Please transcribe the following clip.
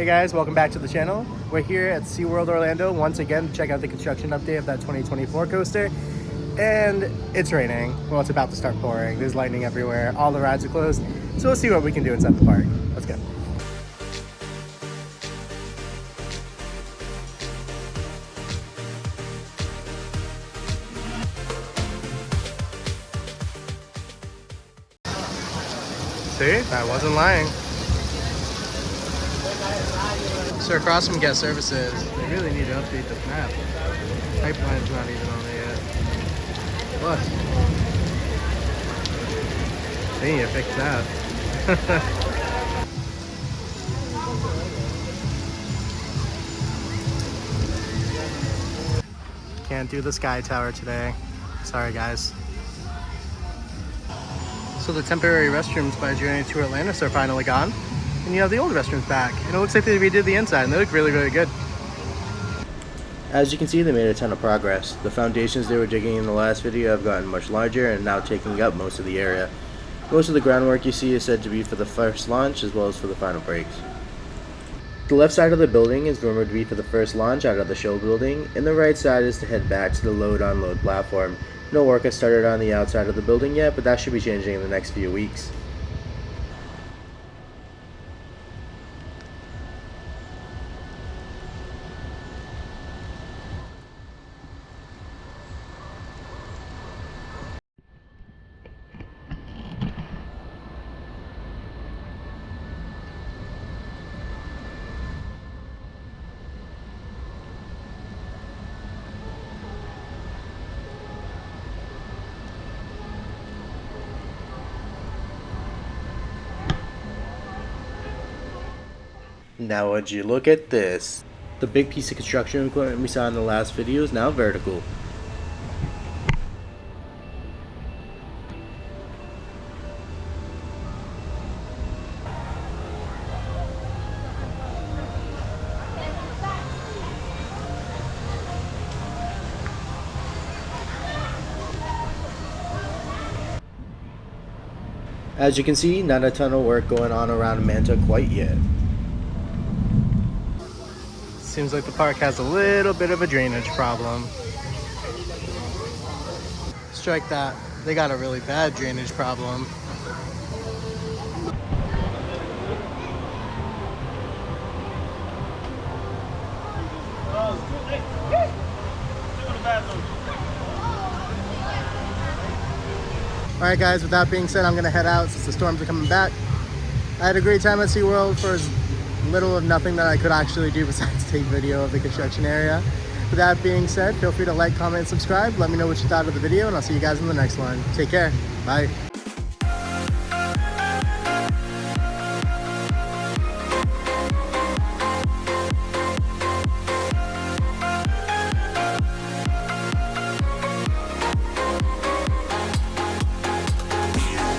Hey guys, welcome back to the channel. We're here at SeaWorld Orlando once again to check out the construction update of that 2024 coaster. And it's raining. Well, it's about to start pouring. There's lightning everywhere. All the rides are closed. So we'll see what we can do inside the park. Let's go. See, I wasn't lying. So across from guest services, they really need to update the map. Pipeline's not even on there yet. What? They need to fix that. Can't do the Sky Tower today. Sorry guys. So the temporary restrooms by Journey to Atlantis are finally gone. And you have the old restrooms back. And it looks like they redid the inside and they look really, really good. As you can see, they made a ton of progress. The foundations they were digging in the last video have gotten much larger and now taking up most of the area. Most of the groundwork you see is said to be for the first launch as well as for the final breaks. The left side of the building is rumored to be for the first launch out of the show building, and the right side is to head back to the load-unload platform. No work has started on the outside of the building yet, but that should be changing in the next few weeks. Now would you look at this? The big piece of construction equipment we saw in the last video is now vertical. As you can see, not a ton of work going on around Manta quite yet. Seems like the park has a little bit of a drainage problem. Strike that. They got a really bad drainage problem. Alright guys, with that being said, I'm going to head out since the storms are coming back. I had a great time at SeaWorld for as little of nothing that I could actually do besides take video of the construction area. With that being said, feel free to like, comment, and subscribe. Let me know what you thought of the video, and I'll see you guys in the next one. Take care. Bye.